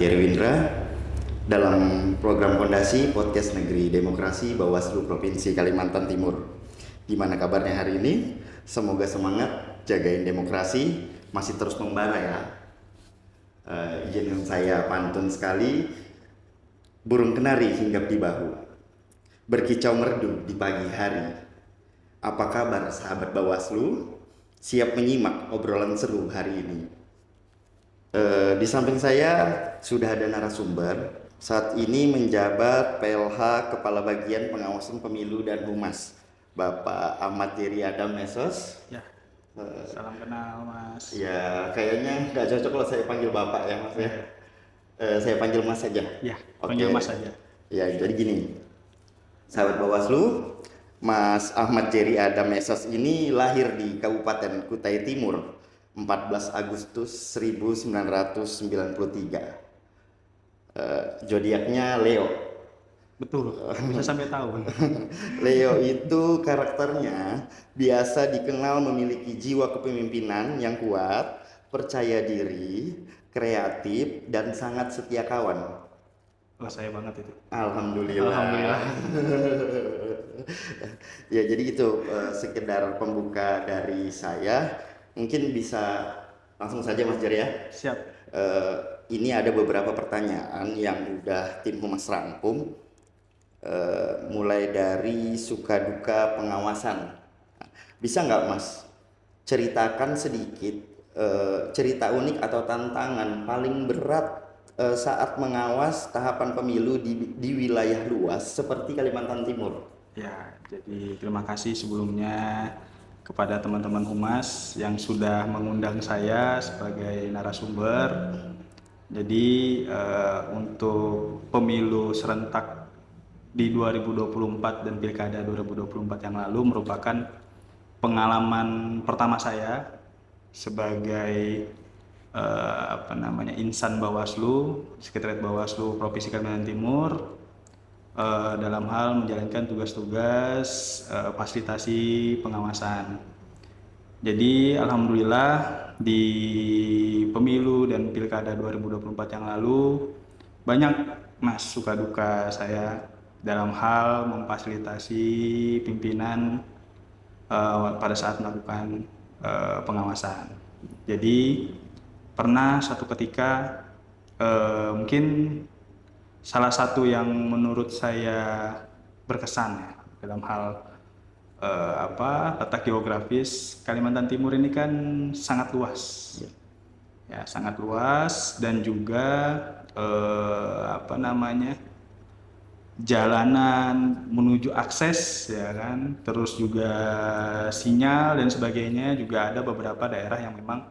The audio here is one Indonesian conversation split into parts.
Jerry Windra dalam program Fondasi Podcast Negeri Demokrasi Bawaslu Provinsi Kalimantan Timur. Gimana kabarnya hari ini? Semoga semangat jagain demokrasi masih terus membara ya. Izinkan saya pantun sekali. Burung kenari hinggap di bahu, berkicau merdu di pagi hari. Apa kabar sahabat Bawaslu? Siap menyimak obrolan seru hari ini. Di samping saya sudah ada narasumber. Saat ini menjabat PLH Kepala Bagian Pengawasan Pemilu dan Humas, Bapak Ahmad Jerry Adam Mesos. Ya, salam kenal Mas. Ya, kayaknya nggak cocok kalau saya panggil Bapak ya Mas ya. Saya panggil Mas saja. Ya, panggil Mas saja. Ya, jadi gini, sahabat Bawaslu, Mas Ahmad Jerry Adam Mesos ini lahir di Kabupaten Kutai Timur 14 Agustus 1993. Zodiaknya Leo. Betul, bisa sampai tahu. Leo itu karakternya biasa dikenal memiliki jiwa kepemimpinan yang kuat, percaya diri, kreatif, dan sangat setia kawan. Wah, saya banget itu. Alhamdulillah. Alhamdulillah. Ya, jadi itu sekedar pembuka dari saya. Mungkin bisa langsung saja Mas Jerry ya. Siap. Ini ada beberapa pertanyaan yang udah tim Humas rangkum. Mulai dari suka duka pengawasan. Bisa nggak Mas ceritakan sedikit cerita unik atau tantangan paling berat saat mengawas tahapan pemilu di wilayah luas seperti Kalimantan Timur? Ya, jadi terima kasih sebelumnya kepada teman-teman Humas yang sudah mengundang saya sebagai narasumber. Jadi untuk pemilu serentak di 2024 dan Pilkada 2024 yang lalu merupakan pengalaman pertama saya sebagai insan Bawaslu, Sekretariat Bawaslu Provinsi Kalimantan Timur dalam hal menjalankan tugas-tugas fasilitasi pengawasan. Jadi alhamdulillah di pemilu dan Pilkada 2024 yang lalu banyak Mas suka duka saya dalam hal memfasilitasi pimpinan pada saat melakukan pengawasan. Jadi pernah satu ketika mungkin salah satu yang menurut saya berkesan ya dalam hal letak geografis Kalimantan Timur ini kan sangat luas, ya sangat luas dan juga jalanan menuju akses ya kan, terus juga sinyal dan sebagainya juga ada beberapa daerah yang memang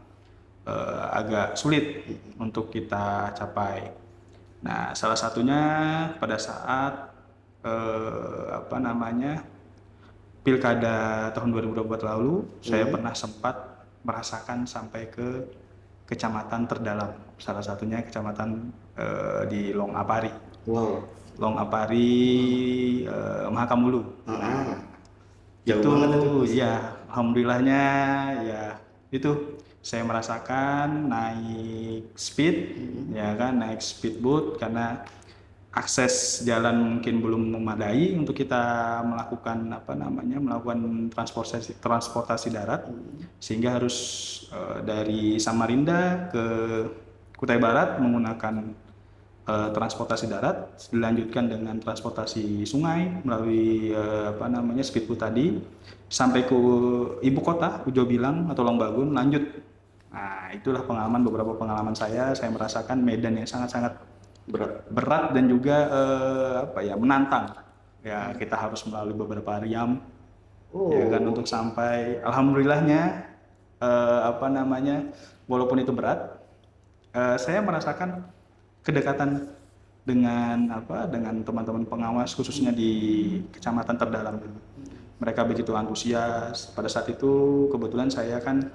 agak sulit untuk kita capai. Nah, salah satunya pada saat Pilkada tahun 2024 lalu, saya pernah sempat merasakan sampai ke kecamatan terdalam. Salah satunya kecamatan di Long Apari. Wow. Long Apari, Mahakamulu. Jauh banget itu. Ya, alhamdulillahnya ya itu saya merasakan naik speed, ya kan, naik speedboat karena akses jalan mungkin belum memadai untuk kita melakukan melakukan transportasi darat, sehingga harus dari Samarinda ke Kutai Barat menggunakan transportasi darat, dilanjutkan dengan transportasi sungai melalui speedboat tadi sampai ke ibu kota Ujo Bilang atau Longbagun, lanjut. Nah, itulah beberapa pengalaman saya merasakan medan yang sangat-sangat berat dan juga menantang. Ya, kita harus melalui beberapa riam, ya kan, untuk sampai alhamdulillahnya walaupun itu berat, saya merasakan kedekatan dengan teman-teman pengawas khususnya di kecamatan terdalam. Mereka begitu antusias. Pada saat itu kebetulan saya kan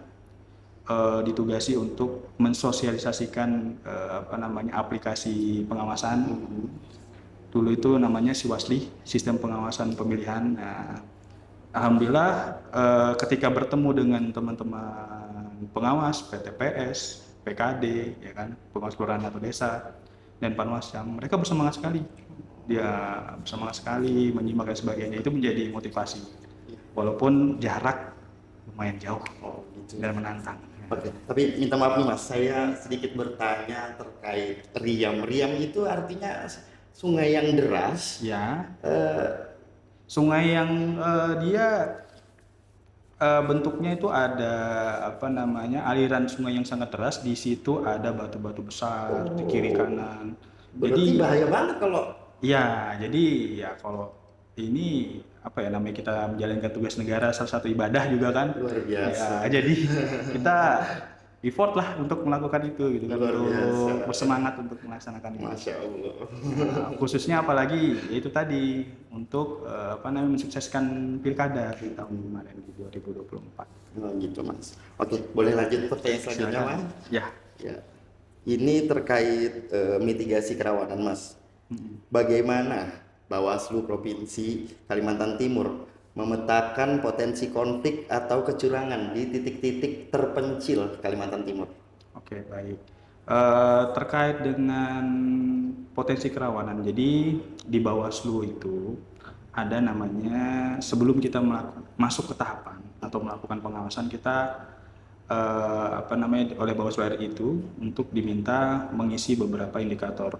ditugasi untuk mensosialisasikan aplikasi pengawasan. Dulu itu namanya Siwasli, Sistem Pengawasan Pemilihan. Nah, alhamdulillah ketika bertemu dengan teman-teman pengawas PTPS, PKD, ya kan, pengawas kelurahan atau desa, dan Panwascam, mereka bersemangat sekali. Dia bersemangat sekali menyimak dan sebagainya. Itu menjadi motivasi. Walaupun jarak lumayan jauh Oh, gitu. dan menantang. Oke, tapi minta maaf nih Mas, saya sedikit bertanya terkait riam. Riam itu artinya sungai yang deras. Ya, Eh, sungai yang dia bentuknya itu ada apa namanya aliran sungai yang sangat deras. Di situ ada batu-batu besar di kiri kanan. Berarti Jadi bahaya banget kalau ya, jadi ya kalau ini apa ya namanya kita menjalankan tugas negara salah satu ibadah juga kan. luar Ya, biasa. jadi kita effort lah untuk melakukan itu gitu kan, Luar biasa. untuk bersemangat untuk melaksanakan itu. Masya Allah. Nah, khususnya apalagi itu tadi untuk apa namanya mensukseskan pilkada di tahun kemarin di 2024. Oh, gitu Mas. Oke, boleh lanjut pertanyaan selanjutnya Silakan. Mas? Ya. Ya. Ini terkait mitigasi kerawanan Mas. Bagaimana Bawaslu Provinsi Kalimantan Timur memetakan potensi konflik atau kecurangan di titik-titik terpencil Kalimantan Timur? Oke, baik. Terkait dengan potensi kerawanan, jadi di Bawaslu itu ada namanya sebelum kita masuk ke tahapan atau melakukan pengawasan kita apa namanya oleh Bawaslu RI itu untuk diminta mengisi beberapa indikator.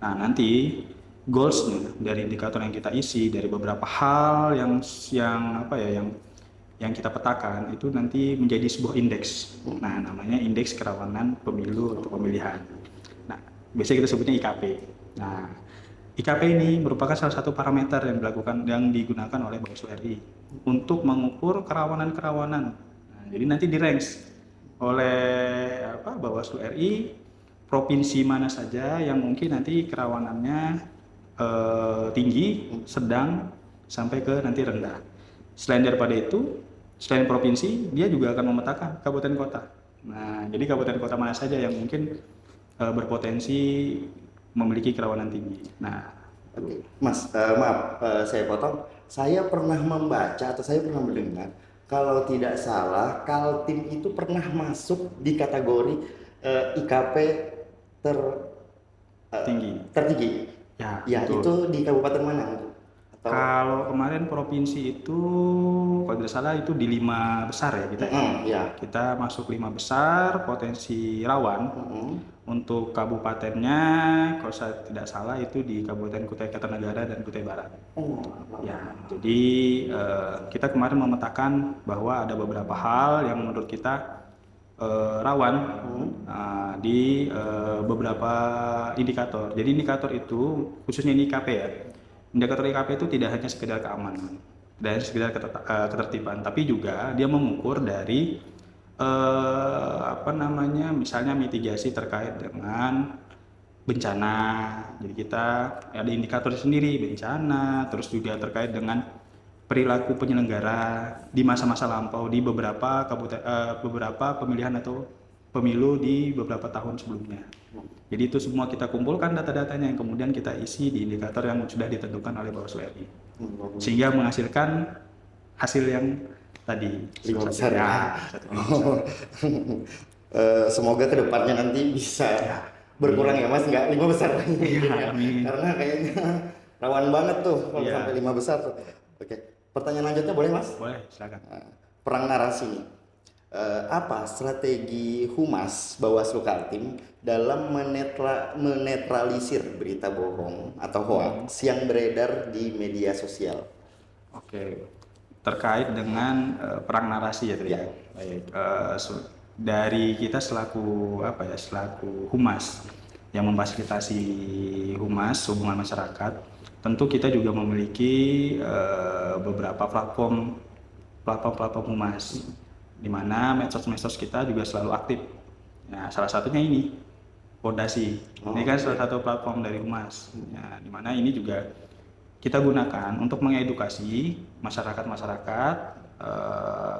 Nah, nanti goalsnya dari indikator yang kita isi dari beberapa hal yang apa ya yang kita petakan itu nanti menjadi sebuah indeks. Nah, namanya indeks kerawanan pemilu atau pemilihan. Nah, biasanya kita sebutnya IKP. Nah, IKP ini merupakan salah satu parameter yang digunakan oleh Bawaslu RI untuk mengukur kerawanan-kerawanan. Nah, jadi nanti di range oleh Bawaslu RI provinsi mana saja yang mungkin nanti kerawanannya tinggi, sedang, sampai ke nanti rendah. Selain daripada itu, selain provinsi, dia juga akan memetakan kabupaten kota. Nah, jadi kabupaten kota mana saja yang mungkin berpotensi memiliki kerawanan tinggi. Nah, Oke. Mas, maaf saya potong. Saya pernah membaca atau saya pernah mendengar kalau tidak salah Kaltim itu pernah masuk di kategori IKP ter tertinggi. ya, Ya, betul. itu di kabupaten mana? Atau Kalau kemarin provinsi itu, kalau tidak salah itu di 5 besar ya kita. ya. Kita masuk 5 besar potensi rawan. Untuk kabupatennya, kalau saya tidak salah itu di Kabupaten Kutai Kartanegara dan Kutai Barat. Oh, Ya, jadi kita kemarin memetakan bahwa ada beberapa hal yang menurut kita rawan di beberapa indikator. Jadi indikator itu khususnya ini IKP ya. Indikator IKP itu tidak hanya sekedar keamanan dan sekedar ketertiban, tapi juga dia mengukur dari apa namanya misalnya mitigasi terkait dengan bencana. Jadi kita ada indikator sendiri bencana, terus juga terkait dengan perilaku penyelenggara di masa-masa lampau di beberapa beberapa pemilihan atau pemilu di beberapa tahun sebelumnya. Jadi itu semua kita kumpulkan data-datanya yang kemudian kita isi di indikator yang sudah ditentukan oleh Bawaslu RI. Sehingga menghasilkan hasil yang tadi 5 besar. ya, satu lima besar. Semoga kedepannya nanti bisa berkurang ya Mas, nggak 5 besar lagi. Amin. Karena kayaknya rawan banget tuh kalau Iya. sampai 5 besar tuh. Oke, pertanyaan lanjutnya boleh Mas? Boleh, silakan. Perang narasi nih. Apa strategi Humas Bawaslu Kaltim dalam menetralisir berita bohong atau hoax yang beredar di media sosial? Oke, terkait dengan perang narasi ya tadi. Ya. Baik, dari kita selaku selaku humas yang memfasilitasi humas hubungan masyarakat, tentu kita juga memiliki beberapa platform humas, di mana medsos kita juga selalu aktif. Nah, salah satunya ini Pondasi. Ini kan salah satu platform dari humas. Ya, di mana ini juga kita gunakan untuk mengedukasi masyarakat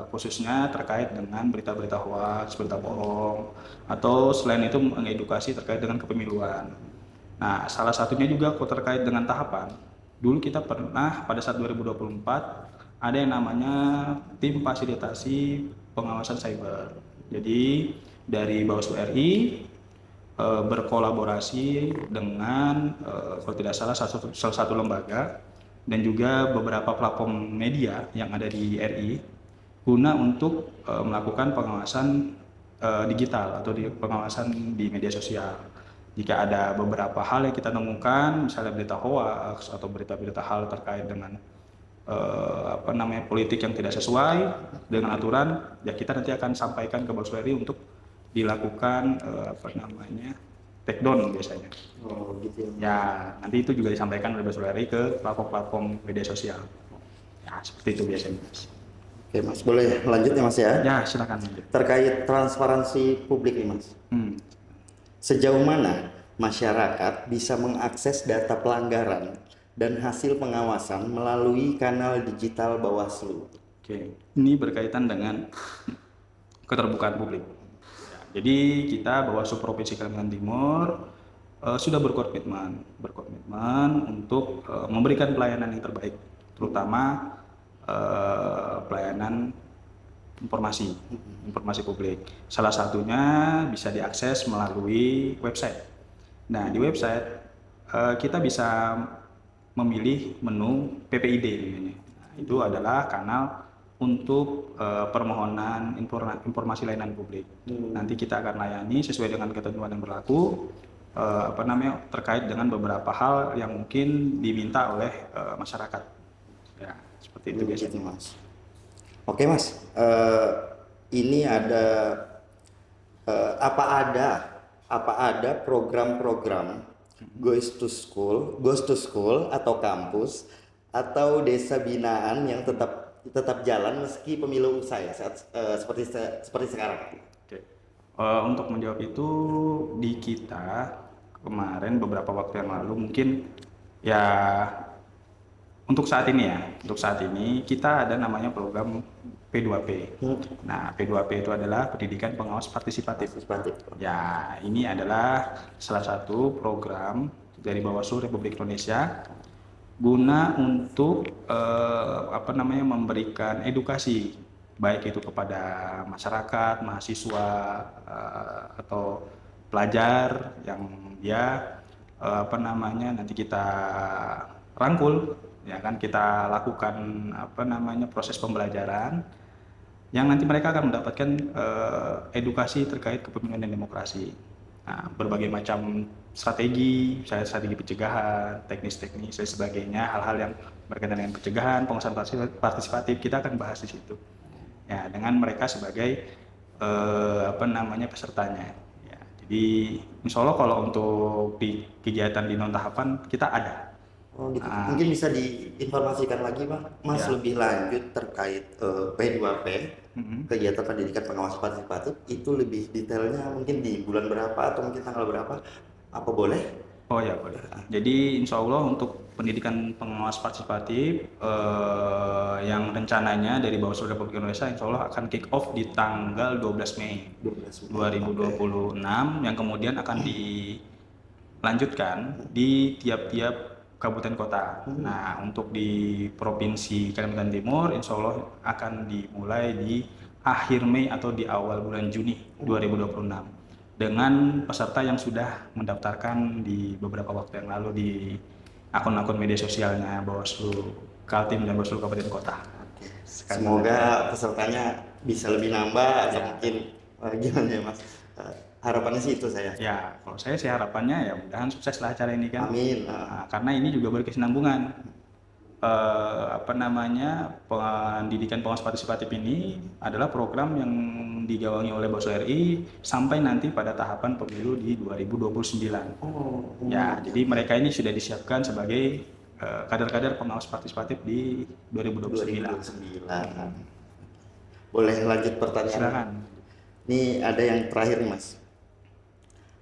khususnya terkait dengan berita-berita hoax, berita bohong, atau selain itu mengedukasi terkait dengan kepemiluan. Nah, salah satunya juga terkait dengan tahapan. Dulu kita pernah pada saat 2024 ada yang namanya tim fasilitasi pengawasan cyber. Jadi dari Bawaslu RI berkolaborasi dengan kalau tidak salah salah satu lembaga dan juga beberapa platform media yang ada di RI guna untuk melakukan pengawasan digital atau pengawasan di media sosial. Jika ada beberapa hal yang kita temukan, misalnya berita hoax atau berita-berita hal terkait dengan politik yang tidak sesuai dengan aturan, ya kita nanti akan sampaikan ke Bawaslu RI untuk dilakukan take down biasanya. Oh gitu ya. Ya, nanti itu juga disampaikan oleh Bawaslu RI ke platform media sosial. Ya, seperti itu biasanya, Mas. Oke Mas, boleh lanjut ya Mas ya? Ya, silakan lanjut. Terkait transparansi publik nih Mas. Sejauh mana masyarakat bisa mengakses data pelanggaran dan hasil pengawasan melalui kanal digital Bawaslu? Oke, ini berkaitan dengan keterbukaan publik. Ya, jadi kita Bawaslu Provinsi Kalimantan Timur sudah berkomitmen untuk memberikan pelayanan yang terbaik, terutama pelayanan informasi publik. Salah satunya bisa diakses melalui website. Nah, di website kita bisa memilih menu PPID namanya. Nah, itu adalah kanal untuk permohonan informasi layanan publik. Nanti kita akan layani sesuai dengan ketentuan yang berlaku terkait dengan beberapa hal yang mungkin diminta oleh masyarakat. Ya, seperti itu biasanya, Mas. Oke Mas, ini ada apa ada program-program Goes to School atau kampus atau desa binaan yang tetap jalan meski pemilu usai seperti sekarang? Oke. Untuk menjawab itu, di kita kemarin beberapa waktu yang lalu mungkin ya untuk saat ini kita ada namanya program P2P. Nah, P2P itu adalah Pendidikan Pengawas Partisipatif. Ya, ini adalah salah satu program dari Bawaslu Republik Indonesia guna untuk memberikan edukasi baik itu kepada masyarakat, mahasiswa atau pelajar yang dia nanti kita rangkul, ya kan, kita lakukan proses pembelajaran yang nanti mereka akan mendapatkan edukasi terkait kepemimpinan dan demokrasi. Nah, berbagai macam strategi, misalnya strategi pencegahan, teknis-teknis dan sebagainya, hal-hal yang berkaitan dengan pencegahan, pengawasan partisipatif, kita akan bahas di situ. Ya, dengan mereka sebagai pesertanya. Ya, jadi insya Allah kalau untuk di kegiatan di non tahapan kita ada. Oh gitu. Mungkin bisa diinformasikan lagi Mas Ya. lebih lanjut terkait P2P, kegiatan pendidikan pengawas partisipatif, itu lebih detailnya mungkin di bulan berapa atau mungkin tanggal berapa? Apa boleh? Oh ya, boleh. Jadi insya Allah untuk pendidikan pengawas partisipatif yang rencananya dari Bawaslu Republik Indonesia insya Allah akan kick off di tanggal 12 Mei 2026 yang kemudian akan dilanjutkan di tiap-tiap kabupaten kota. Nah, untuk di Provinsi Kalimantan Timur insya Allah akan dimulai di akhir Mei atau di awal bulan Juni 2026 dengan peserta yang sudah mendaftarkan di beberapa waktu yang lalu di akun-akun media sosialnya Bawaslu Kaltim dan Bawaslu Kabupaten Kota. Semoga pesertanya bisa lebih nambah atau mungkin gimana ya Mas? Harapannya sih itu saya. Ya, kalau saya sih harapannya ya mudahan sukses lah acara ini kan. Amin. Nah, karena ini juga berkesinambungan. Pendidikan pengawas partisipatif ini adalah program yang digawangi oleh Bawaslu RI sampai nanti pada tahapan pemilu di 2029. Ya, jadi mereka ini sudah disiapkan sebagai kader-kader pengawas partisipatif di 2029. Boleh lanjut pertanyaan? Silakan. Ini ada yang terakhir nih Mas.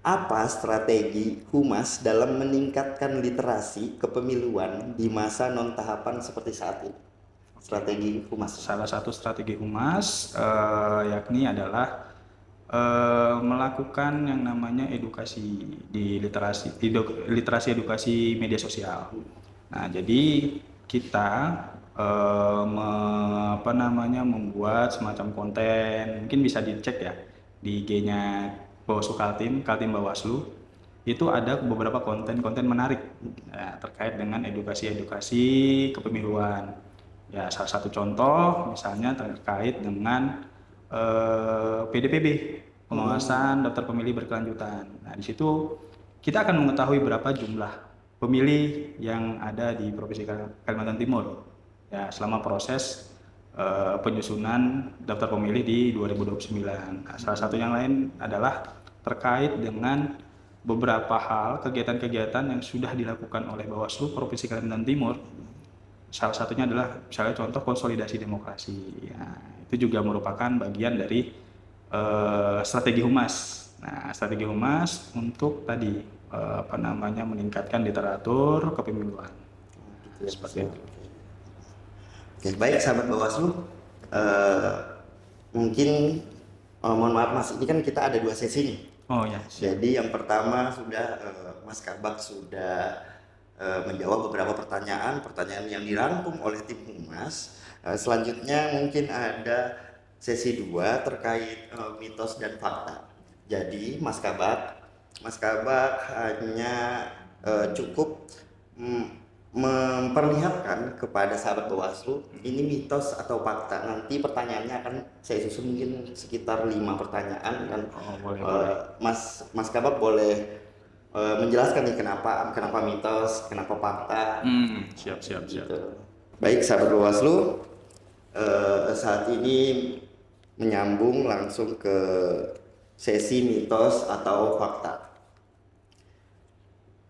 Apa strategi Humas dalam meningkatkan literasi kepemiluan di masa non tahapan seperti saat ini? Strategi Humas. Salah satu strategi Humas yakni adalah melakukan yang namanya edukasi di literasi edukasi media sosial. Nah, jadi kita membuat semacam konten, mungkin bisa dicek ya di IG-nya Bawaslu Kaltim Bawaslu, itu ada beberapa konten-konten menarik ya, terkait dengan edukasi-edukasi kepemiluan. Ya, salah satu contoh misalnya terkait dengan PDPB, pengawasan daftar pemilih berkelanjutan. Nah, di situ kita akan mengetahui berapa jumlah pemilih yang ada di Provinsi Kalimantan Timur ya selama proses penyusunan daftar pemilih di 2029. Nah, salah satu yang lain adalah terkait dengan beberapa hal kegiatan-kegiatan yang sudah dilakukan oleh Bawaslu Provinsi Kalimantan Timur. Salah satunya adalah misalnya contoh konsolidasi demokrasi. Ya, itu juga merupakan bagian dari strategi humas. Nah, strategi humas untuk tadi meningkatkan literatur kepemiluan. Gitu ya, Seperti Mas. itu. Oke, baik sahabat Bawaslu. Eh, Mungkin mohon maaf Mas, ini kan kita ada 2 sesi nih. Oh ya, siap. Jadi yang pertama sudah Mas Kabak sudah menjawab beberapa pertanyaan yang dirangkum oleh tim Humas. Selanjutnya mungkin ada sesi 2 terkait mitos dan fakta. Jadi Mas Kabak hanya cukup memperlihatkan kepada sahabat Bawaslu ini mitos atau fakta. Nanti pertanyaannya akan saya susun mungkin sekitar 5 pertanyaan dan Oh, boleh. Mas Kabak boleh menjelaskan nih kenapa mitos, kenapa fakta. Siap. Gitu. Baik sahabat Bawaslu, saat ini menyambung langsung ke sesi mitos atau fakta.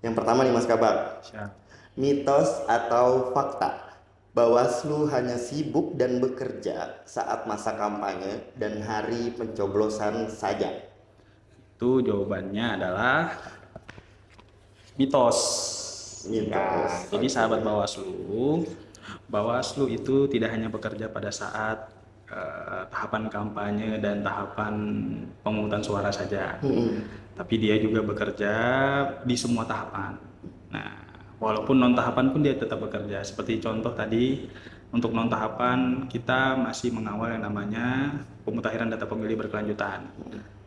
Yang pertama nih Mas Kabak, Siap. mitos atau fakta? Bawaslu hanya sibuk dan bekerja saat masa kampanye dan hari pencoblosan saja. Itu jawabannya adalah mitos. Mitos. Ya, jadi Oke. sahabat Bawaslu itu tidak hanya bekerja pada saat tahapan kampanye dan tahapan pemungutan suara saja, tapi dia juga bekerja di semua tahapan. Nah, walaupun non tahapan pun dia tetap bekerja. Seperti contoh tadi, untuk non tahapan kita masih mengawal yang namanya pemutakhiran data pemilih berkelanjutan.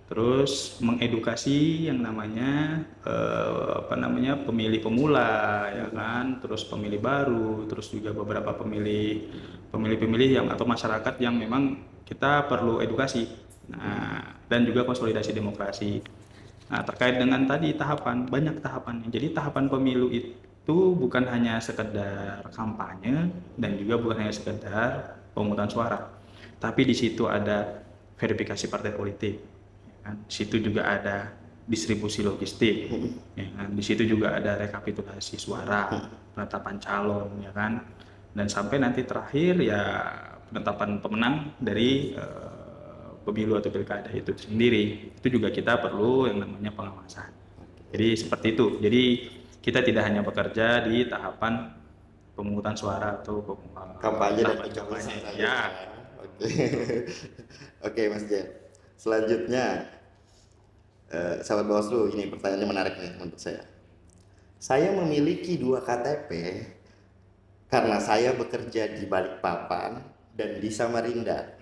Terus mengedukasi yang namanya pemilih pemula ya kan, terus pemilih baru, terus juga beberapa pemilih yang atau masyarakat yang memang kita perlu edukasi. Nah, dan juga konsolidasi demokrasi. Nah, terkait dengan tadi tahapan, banyak tahapan. Jadi tahapan pemilu itu bukan hanya sekedar kampanye dan juga bukan hanya sekedar pemungutan suara. Tapi di situ ada verifikasi partai politik. Di situ juga ada distribusi logistik, ya kan? Di situ juga ada rekapitulasi suara, penetapan calon, ya kan? Dan sampai nanti terakhir ya penetapan pemenang dari pemilu atau pilkada itu sendiri. Itu juga kita perlu yang namanya pengawasan. Jadi seperti itu. Jadi kita tidak hanya bekerja di tahapan pemungutan suara atau Kampanye dan pencoblosan saja. Ya. Oke. Oke Mas Jen. Selanjutnya sahabat Bawaslu, ini pertanyaannya menarik nih untuk saya. Saya memiliki 2 KTP karena saya bekerja di Balikpapan dan di Samarinda.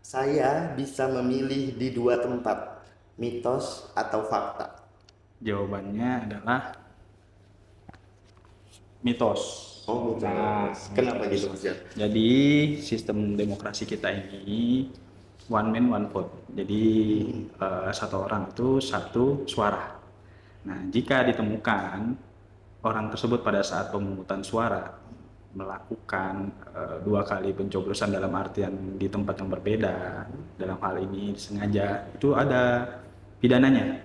Saya bisa memilih di 2 tempat, mitos atau fakta? Jawabannya adalah mitos. Oh, mitos. Nah, Kenapa mitos. gitu Mas Jen? Jadi sistem demokrasi kita ini one man one vote. Jadi satu orang itu satu suara. Nah, jika ditemukan orang tersebut pada saat pemungutan suara melakukan 2 kali pencoblosan dalam artian di tempat yang berbeda, dalam hal ini sengaja, itu ada pidananya.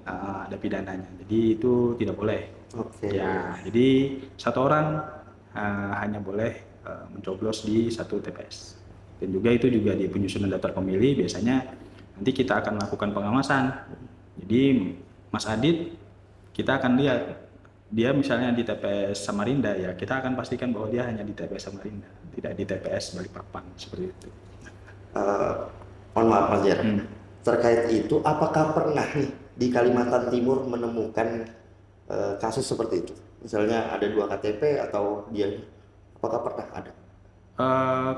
Ada pidananya. Jadi itu tidak boleh. Oke. Ya, jadi satu orang hanya boleh mencoblos di satu TPS. Dan juga itu juga di penyusunan daftar pemilih biasanya nanti kita akan melakukan pengawasan. Jadi Mas Adit kita akan lihat dia misalnya di TPS Samarinda, ya kita akan pastikan bahwa dia hanya di TPS Samarinda, tidak di TPS Balikpapan, seperti itu. Mohon maaf Mas Jen. Terkait itu, apakah pernah nih di Kalimantan Timur menemukan kasus seperti itu? Misalnya ada 2 KTP atau dia, apakah pernah ada?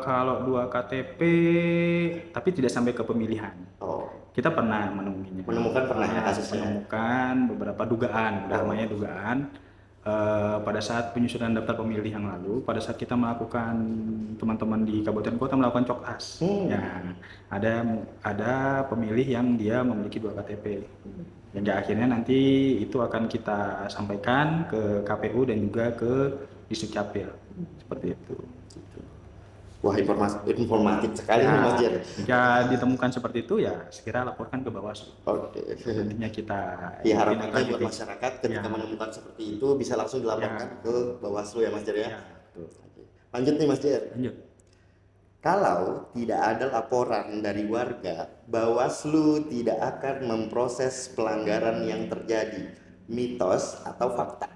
Kalau 2 KTP tapi tidak sampai ke pemilihan. Oh. kita pernah menemuinya. Menemukan pernah ya kasusnya? Menemukan beberapa dugaan, namanya dugaan. Pada saat penyusunan daftar pemilih yang lalu, pada saat kita melakukan, teman-teman di kabupaten kota melakukan coktas, ya ada pemilih yang dia memiliki 2 KTP, yang akhirnya nanti itu akan kita sampaikan ke KPU dan juga ke Disdukcapil, seperti itu. Wah, informatif sekali nih Mas Jer. Jika ditemukan seperti itu ya segera laporkan ke Bawaslu. Oke. Nantinya kita Ya harapannya buat lanjuti. masyarakat ketika menemukan seperti itu bisa langsung dilaporkan ke Bawaslu ya Mas Jer ya. betul. Oke. Lanjut nih Mas Jer. Lanjut. Kalau tidak ada laporan dari warga, Bawaslu tidak akan memproses pelanggaran yang terjadi. Mitos atau fakta?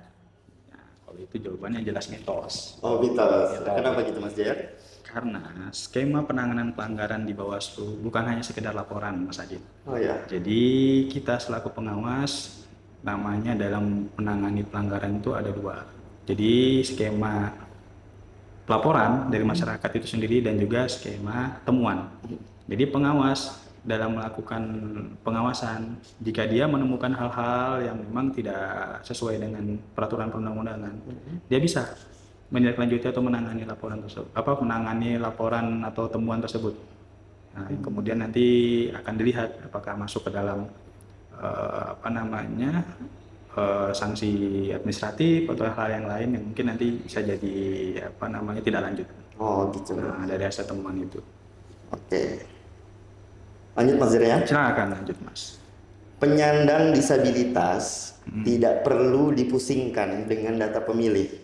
Nah, kalau itu jawabannya jelas mitos. Oh, mitos. Kenapa gitu Mas Jer? Karena skema penanganan pelanggaran di Bawaslu bukan hanya sekedar laporan, Mas Adit. Oh ya. Jadi kita selaku pengawas, namanya dalam menangani pelanggaran itu ada 2. Jadi skema pelaporan dari masyarakat itu sendiri dan juga skema temuan. Jadi pengawas dalam melakukan pengawasan, jika dia menemukan hal-hal yang memang tidak sesuai dengan peraturan perundang-undangan, dia bisa menindaklanjuti atau menangani laporan tersebut, menangani laporan atau temuan tersebut. Nah, kemudian nanti akan dilihat apakah masuk ke dalam sanksi administratif atau hal yang lain yang mungkin nanti bisa jadi tidak lanjut. Oh gitu. Nah, dari hasil temuan itu. Oke. Lanjut Mas Jer ya. Silakan lanjut Mas. Penyandang disabilitas tidak perlu dipusingkan dengan data pemilih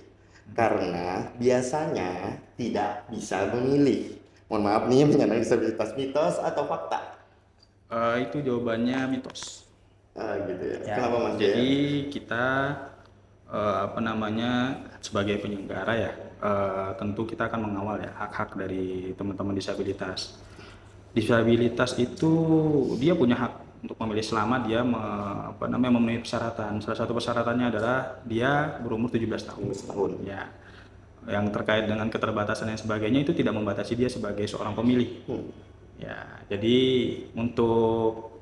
karena biasanya tidak bisa memilih. Mohon maaf nih, penyandang disabilitas, mitos atau fakta? Itu jawabannya mitos. Gitu ya. Kenapa Mas? Jadi kita sebagai penyelenggara ya, tentu kita akan mengawal ya hak-hak dari teman-teman disabilitas. Disabilitas itu dia punya hak untuk memilih selama dia memenuhi persyaratan. Salah satu persyaratannya adalah dia berumur 17 tahun. Ya. Yang terkait dengan keterbatasan dan sebagainya itu tidak membatasi dia sebagai seorang pemilih. Ya, jadi untuk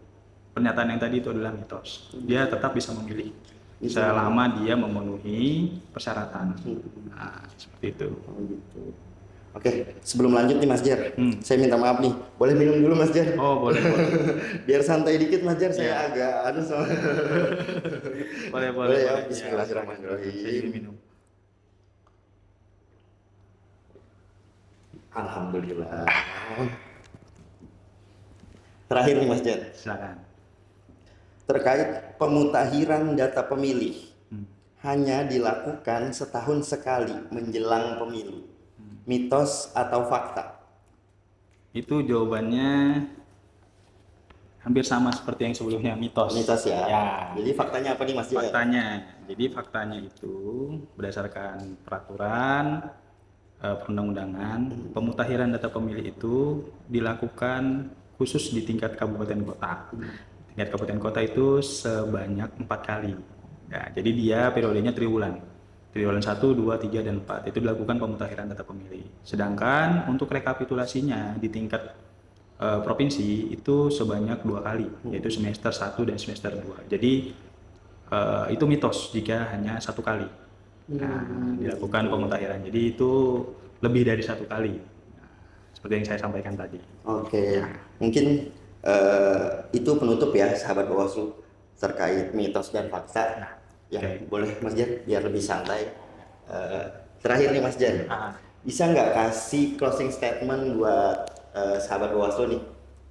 pernyataan yang tadi itu adalah mitos. Dia tetap bisa memilih selama dia memenuhi persyaratan. Nah, seperti itu. Oke, sebelum lanjut nih Mas Jer, saya minta maaf nih. Boleh minum dulu Mas Jer? Oh, boleh. Biar santai dikit Mas Jer, saya agak sama. boleh ya. Bismillahirrahmanirrahim. Minum. Alhamdulillah. Terakhir nih Mas Jer. Silakan. Terkait pemutakhiran data pemilih hanya dilakukan setahun sekali menjelang pemilu. Mitos atau fakta? Itu jawabannya hampir sama seperti yang sebelumnya, mitos. Mitos ya. Jadi faktanya apa nih Mas? Faktanya itu berdasarkan peraturan perundang-undangan, pemutakhiran data pemilih itu dilakukan khusus di tingkat kabupaten kota. Tingkat kabupaten kota itu sebanyak 4 kali. Ya, jadi dia periodenya triwulan. Triwulan 1, 2, 3, dan 4 itu dilakukan pemutakhiran data pemilih. Sedangkan untuk rekapitulasinya di tingkat provinsi itu sebanyak 2 kali, yaitu semester 1 dan semester 2. Jadi itu mitos jika hanya 1 kali dilakukan pemutakhiran. Jadi itu lebih dari 1 kali. Nah, seperti yang saya sampaikan tadi. Oke. Mungkin itu penutup ya sahabat Bawaslu terkait mitos dan fakta. Boleh Mas Jan biar lebih santai. Terakhir nih Mas Jan, bisa nggak kasih closing statement buat sahabat Bawaslu nih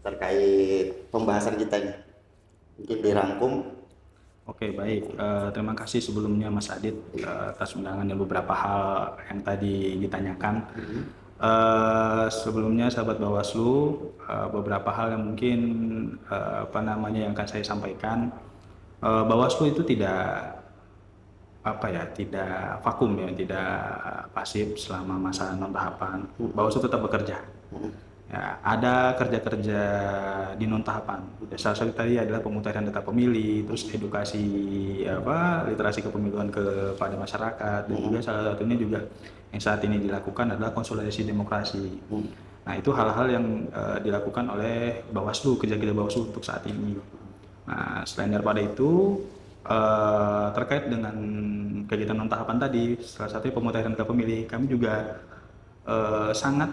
terkait pembahasan kita nih? Mungkin dirangkum. Oke, baik. Terima kasih sebelumnya Mas Adit atas undangan dan beberapa hal yang tadi ditanyakan. Sebelumnya sahabat Bawaslu, beberapa hal yang mungkin yang akan saya sampaikan. Bawaslu itu tidak vakum ya, tidak pasif selama masa non tahapan. Bawaslu tetap bekerja. Ya, ada kerja-kerja di non tahapan. Salah satu tadi adalah pemutakhiran data pemilih, terus edukasi literasi kepemiluan kepada masyarakat, dan juga salah satunya juga yang saat ini dilakukan adalah konsolidasi demokrasi. Nah, itu hal-hal yang dilakukan oleh Bawaslu, kerja-kerja Bawaslu untuk saat ini. Nah, selain daripada itu, terkait dengan kegiatan non tahapan tadi, salah satunya pemutahiran data pemilih, kami juga sangat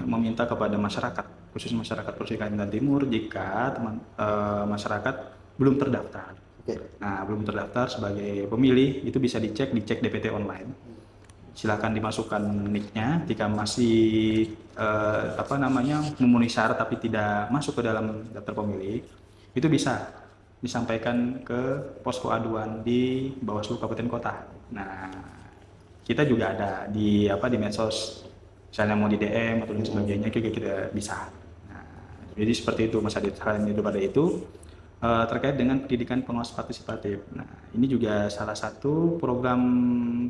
meminta kepada masyarakat, khusus masyarakat Provinsi Kalimantan Timur, jika masyarakat belum terdaftar. Nah, belum terdaftar sebagai pemilih, itu bisa dicek DPT online. Silakan dimasukkan nicknya. Jika masih memenuhi syarat tapi tidak masuk ke dalam daftar pemilih, itu bisa disampaikan ke posko aduan di Bawaslu Kabupaten Kota. Nah, kita juga ada di medsos, misalnya mau di DM atau dan sebagainya, kita bisa. Nah, jadi seperti itu Mas Adit. Selain daripada itu, terkait dengan pendidikan pengawas partisipatif. Nah, ini juga salah satu program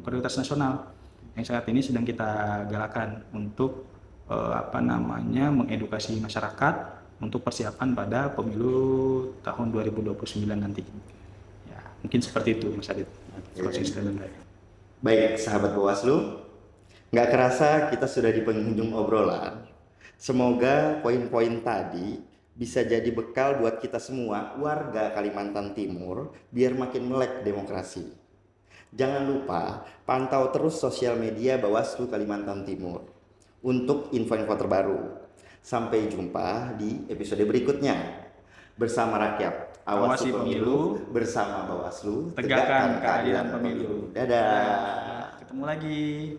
prioritas nasional yang saat ini sedang kita galakan untuk mengedukasi masyarakat untuk persiapan pada pemilu tahun 2029 nanti. Ya, mungkin seperti itu Mas Adit. Konsisten. Baik, sahabat Bawaslu, nggak kerasa kita sudah di penghujung obrolan. Semoga poin-poin tadi bisa jadi bekal buat kita semua warga Kalimantan Timur biar makin melek demokrasi. Jangan lupa pantau terus sosial media Bawaslu Kalimantan Timur untuk info-info terbaru. Sampai jumpa di episode berikutnya. Bersama rakyat, awasi pemilu, bersama Bawaslu, tegakkan keadilan pemilu. Dadah. Ketemu lagi.